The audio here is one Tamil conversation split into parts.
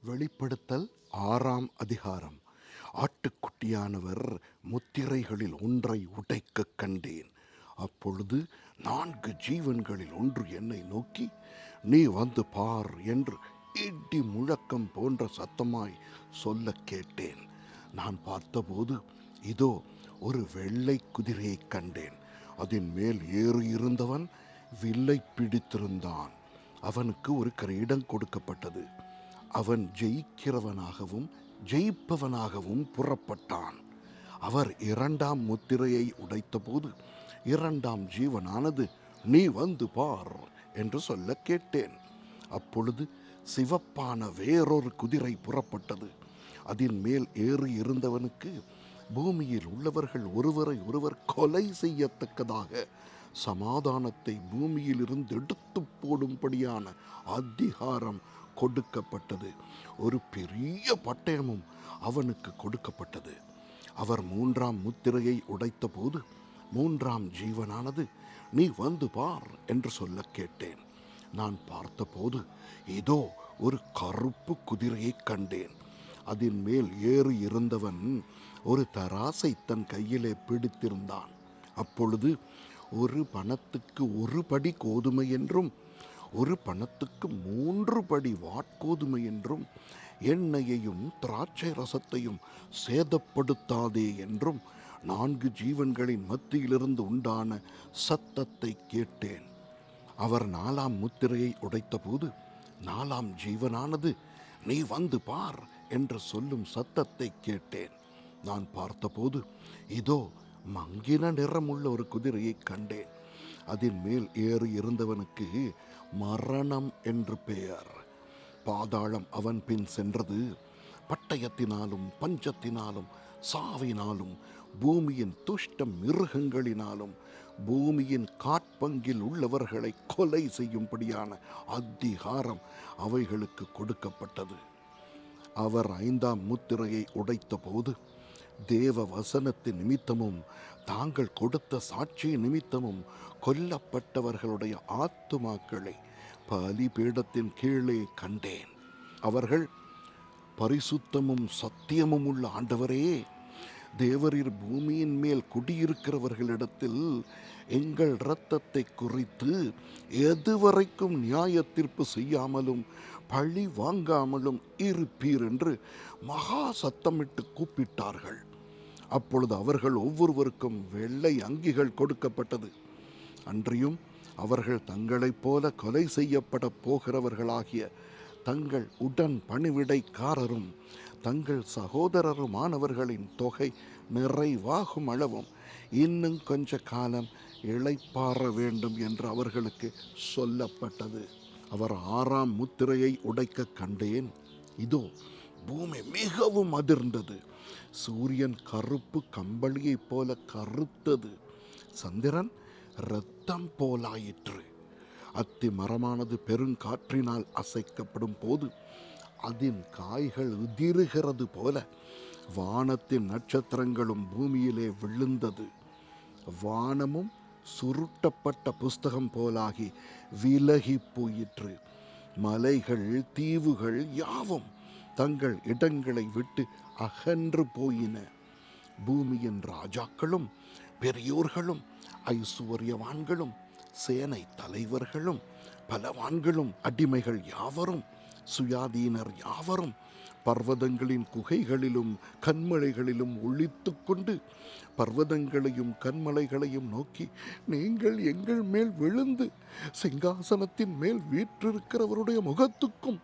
வெளிப்படுத்தல் 6ஆம் அதிகாரம். ஆட்டுக்குட்டியானவர் முத்திரைகளில் ஒன்றை உடைக்கக் கண்டேன். அப்பொழுது 4 ஜீவன்களில் ஒன்று என்னை நோக்கி, நீ வந்து பார் என்று இடி முழக்கம் போன்ற சத்தமாய் சொல்ல கேட்டேன். நான் பார்த்தபோது இதோ ஒரு வெள்ளை குதிரையைக் கண்டேன். அதன் மேல் ஏறி இருந்தவன் வில்லை பிடித்திருந்தான். அவனுக்கு ஒரு கிரீடம் கொடுக்கப்பட்டது. அவன் ஜெயிக்கிறவனாகவும் ஜெயிப்பவனாகவும் புறப்பட்டான். அவர் 2ஆம் முத்திரையை உடைத்தபோது 2ஆம் ஜீவனானது, நீ வந்து பார் என்று சொல்ல கேட்டேன். அப்பொழுது சிவப்பான வேறொரு குதிரை புறப்பட்டது. அதன் மேல் ஏறி இருந்தவனுக்கு பூமியில் உள்ளவர்கள் ஒருவரை ஒருவர் கொலை செய்யத்தக்கதாக சமாதானத்தை பூமியிலிருந்து எடுத்து போடும்படியான அதிகாரம் கொடுக்கப்பட்டது. ஒரு பெரிய பட்டயமும் அவனுக்கு கொடுக்கப்பட்டது. அவர் 3ஆம் முத்திரையை உடைத்த போது 3ஆம் ஜீவனானது, நீ வந்து பார் என்று சொல்ல கேட்டேன். நான் பார்த்தபோது இதோ ஒரு கருப்பு குதிரையை கண்டேன். அதன் மேல் ஏறி இருந்தவன் ஒரு தராசை தன் கையிலே பிடித்திருந்தான். அப்பொழுது ஒரு பணத்துக்கு 1 படி கோதுமை என்றும் ஒரு பணத்துக்கு 3 படி வாட்கோதுமை என்றும், எண்ணெயையும் திராட்சை ரசத்தையும் சேதப்படுத்தாதே என்றும் 4 ஜீவன்களின் மத்தியிலிருந்து உண்டான சத்தத்தை கேட்டேன். அவர் 4ஆம் முத்திரையை உடைத்தபோது 4ஆம் ஜீவனானது, நீ வந்து பார் என்று சொல்லும் சத்தத்தை கேட்டேன். நான் பார்த்தபோது இதோ மங்கின நிறமுள்ள ஒரு குதிரையை கண்டேன். அதன் மேல் ஏறி இருந்தவனுக்கு மரணம் என்று பெயர். பாதாளம் அவன் பின் சென்றது. பட்டயத்தினாலும் பஞ்சத்தினாலும் சாவினாலும் பூமியின் துஷ்ட மிருகங்களினாலும் பூமியின் காட்பங்கில் உள்ளவர்களை கொலை செய்யும்படியான அதிகாரம் அவைகளுக்கு கொடுக்கப்பட்டது. அவர் 5ஆம் முத்திரையை உடைத்த போது தேவ வசனத்தின் நிமித்தமும் தாங்கள் கொடுத்த சாட்சி நிமித்தமும் கொல்லப்பட்டவர்களுடைய ஆத்துமாக்களை பலிபீடத்தின் கீழே கண்டேன். அவர்கள், பரிசுத்தமும் சத்தியமும் உள்ள ஆண்டவரே, தேவரீர் பூமியின் மேல் குடியிருக்கிறவர்களிடத்தில் எங்கள் இரத்தத்தை குறித்து எதுவரைக்கும் நியாய தீர்ப்பு செய்யாமலும் பழி வாங்காமலும் இருப்பீர் என்று மகா சத்தமிட்டு கூப்பிட்டார்கள். அப்பொழுது அவர்கள் ஒவ்வொருவருக்கும் வெள்ளை அங்கிகள் கொடுக்கப்பட்டது. அன்றியும் அவர்கள் தங்களைப் போல கொலை செய்யப்பட போகிறவர்களாகிய தங்கள் உடன் பணிவிடைக்காரரும் தங்கள் சகோதரருமானவர்களின் தொகை நிறைவாகும் அளவும் இன்னும் கொஞ்ச காலம் இளைப்பாற வேண்டும் என்று அவர்களுக்கு சொல்லப்பட்டது. அவர் 6ஆம் முத்திரையை உடைக்க கண்டேன். இதோ பூமி மிகவும் அதிர்ந்தது. சூரியன் கருப்பு கம்பளியைப் போல கருத்தது. சந்திரன் இரத்தம் போலாயிற்று. அத்தி மரமானது பெருங்காற்றினால் அசைக்கப்படும் போது அதன் காய்கள் உதிருகிறது போல வானத்தின் நட்சத்திரங்களும் பூமியிலே விழுந்தது. வானமும் சுருட்டப்பட்ட புஸ்தகம் போலாகி விலகி போயிற்று. மலைகள் தீவுகள் யாவும் தங்கள் இடங்களை விட்டு அகன்று போயின. பூமியின் ராஜாக்களும் பெரியோர்களும் ஐசுவரியவான்களும் சேனை தலைவர்களும் பலவான்களும் அடிமைகள் யாவரும் சுயாதீனர் யாவரும் பர்வதங்களின் குகைகளிலும் கண்மலைகளிலும் ஒளித்து கொண்டு பர்வதங்களையும் கண்மலைகளையும் நோக்கி, நீங்கள் எங்கள் மேல் விழுந்து சிங்காசனத்தின் மேல் வீற்றிருக்கிறவருடைய முகத்துக்கும்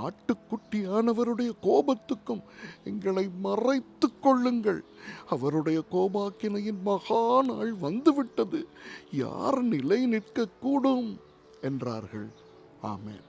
ஆட்டுக்குட்டியானவருடைய கோபத்துக்கும் எங்களை மறைத்து கொள்ளுங்கள். அவருடைய கோபாக்கினையின் மகா நாள் வந்துவிட்டது. யார் நிலை நிற்கக்கூடும் என்றார்கள். ஆமென்.